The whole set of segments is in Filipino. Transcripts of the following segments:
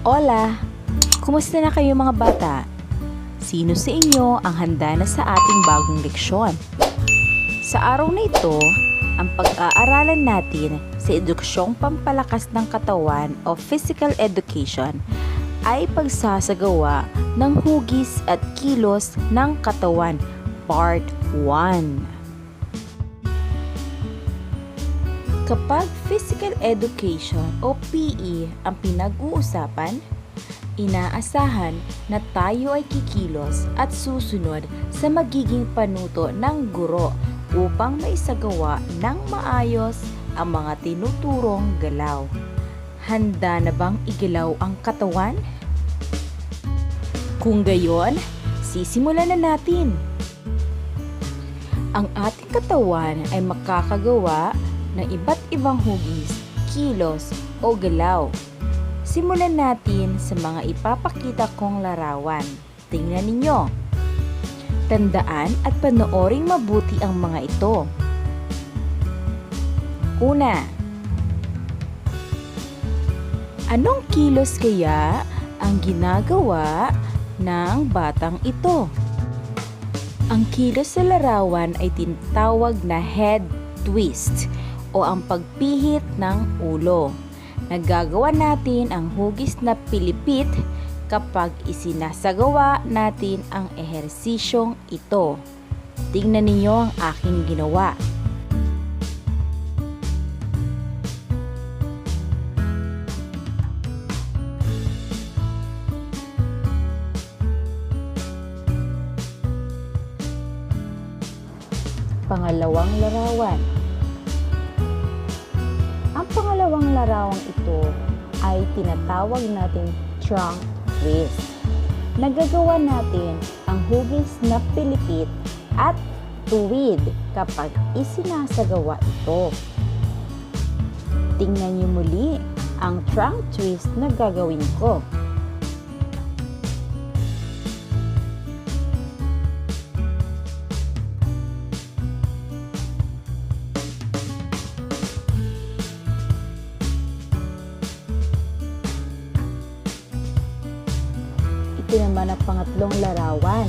Hola! Kumusta na kayo mga bata? Sino sa inyo ang handa na sa ating bagong leksyon? Sa araw na ito, ang pag-aaralan natin sa eduksyong pampalakas ng katawan o physical education ay pagsasagawa ng hugis at kilos ng katawan, Part 1. Kapag physical education o PE ang pinag-uusapan, inaasahan na tayo ay kikilos at susunod sa magiging panuto ng guro upang maisagawa ng maayos ang mga tinuturong galaw. Handa na bang igalaw ang katawan? Kung gayon, sisimulan na natin. Ang ating katawan ay makakagawa ng iba't ibang hugis, kilos o galaw. Simulan natin sa mga ipapakita kong larawan. Tingnan ninyo. Tandaan at panooring mabuti ang mga ito. Una, anong kilos kaya ang ginagawa ng batang ito? Ang kilos sa larawan ay tinatawag na head twist o ang pagpihit ng ulo. Nagagawa natin ang hugis na pilipit kapag isinasagawa natin ang ehersisyong ito. Tingnan ninyo ang aking ginawa. Pangalawang larawan. Ang pangalawang larawang ito ay tinatawag nating trunk twist. Nagagawa natin ang hugis na pilipit at tuwid kapag isinasagawa ito. Tingnan niyo muli ang trunk twist na gagawin ko. Ito naman ang pangatlong larawan.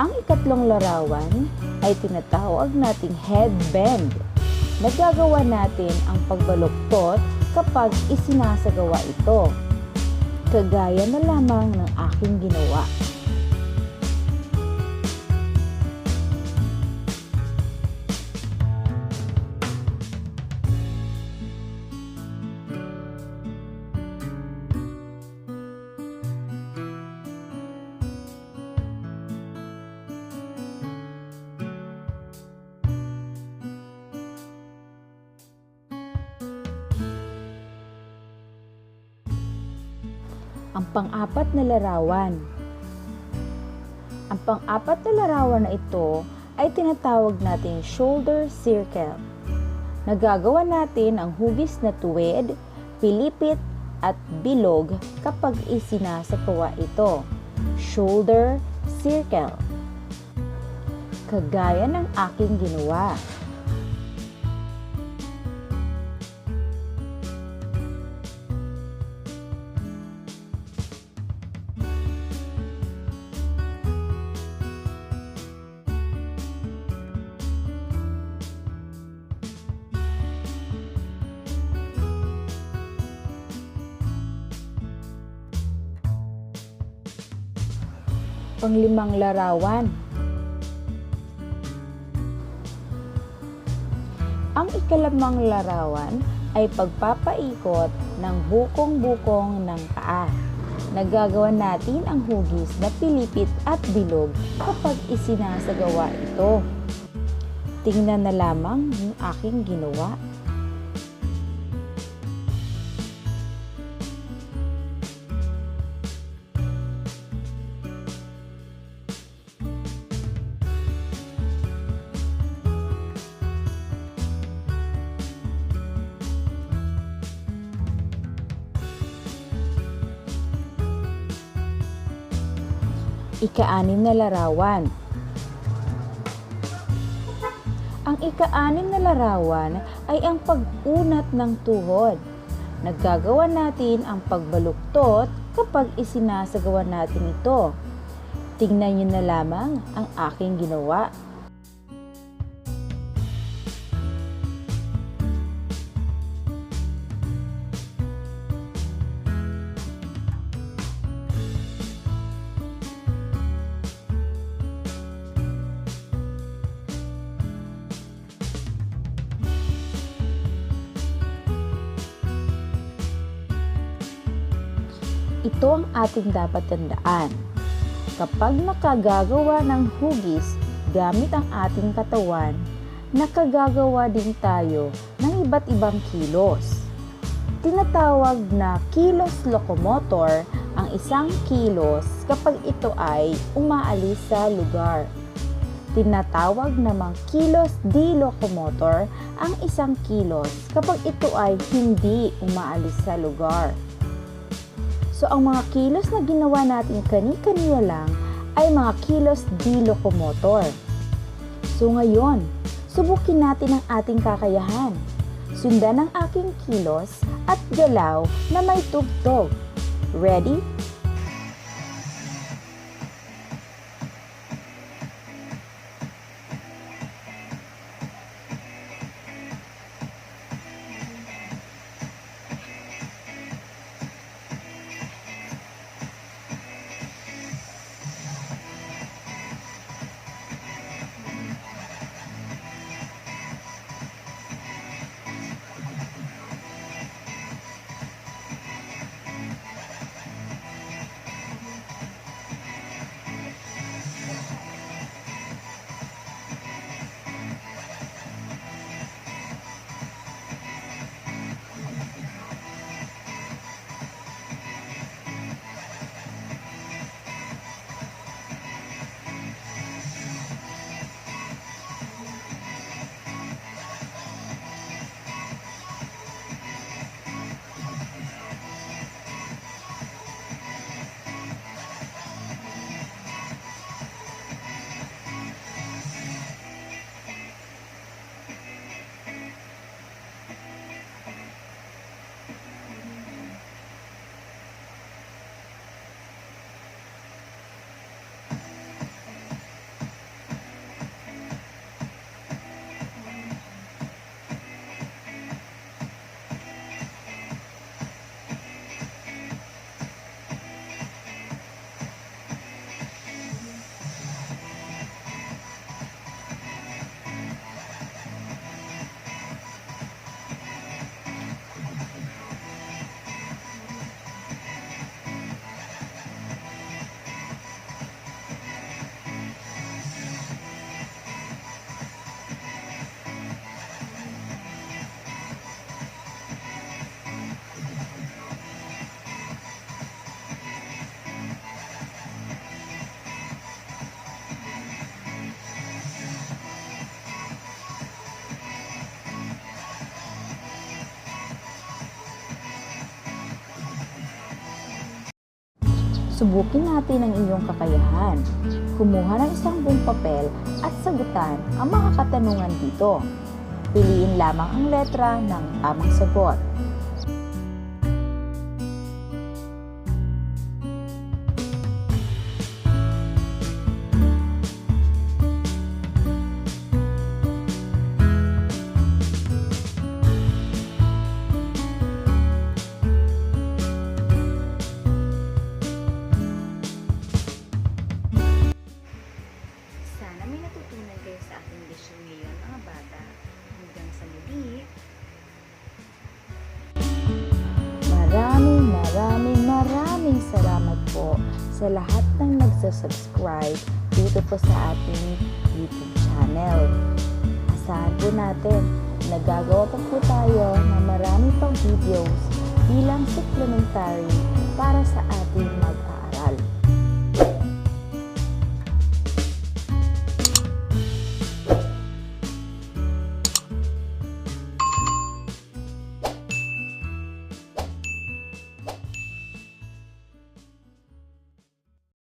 Ang ikatlong larawan ay tinatawag nating headbend. Nagagawa natin ang pagbaluktot kapag isinasagawa ito. Kagaya na lamang ng aking ginawa. Ang pang-apat na larawan. Ang pang-apat na larawan na ito ay tinatawag nating shoulder circle. Nagagawa natin ang hugis na tuwid, pilipit at bilog kapag isinasagawa ito. Shoulder circle. Kagaya ng aking ginawa. Panglimang larawan. Ang ikalimang larawan ay pagpapaikot ng bukong-bukong ng paa. Nagagawa natin ang hugis na pilipit at bilog kapag isinasagawa ito. Tingnan na lamang yung aking ginawa. Ika-anim na larawan. Ang ika-anim na larawan ay ang pag-unat ng tuhod. Nagagawa natin ang pagbaluktot kapag isinasagawa natin ito. Tingnan niyo na lamang ang aking ginawa. Ito ang ating dapat tandaan. Kapag nakagagawa ng hugis gamit ang ating katawan, nakagagawa din tayo ng iba't ibang kilos. Tinatawag na kilos locomotor ang isang kilos kapag ito ay umaalis sa lugar. Tinatawag namang kilos di locomotor ang isang kilos kapag ito ay hindi umaalis sa lugar. So, ang mga kilos na ginawa natin kani-kanina lang ay mga kilos di locomotor. So, ngayon, subukin natin ang ating kakayahan. Sundan ang aking kilos at galaw na may tugtog. Ready? Subukin natin ang iyong kakayahan. Kumuha ng isang buong papel at sagutan ang mga katanungan dito. Piliin lamang ang letra ng tamang sagot. Sana may natutunan kayo sa ating lesson ngayon, mga bata. Hanggang sa muli. Maraming salamat po sa lahat ng nagsasubscribe dito po sa ating YouTube channel. Asahan po natin, nagagawa pa po tayo ng marami pang videos bilang supplementary para sa ating mag-aaral.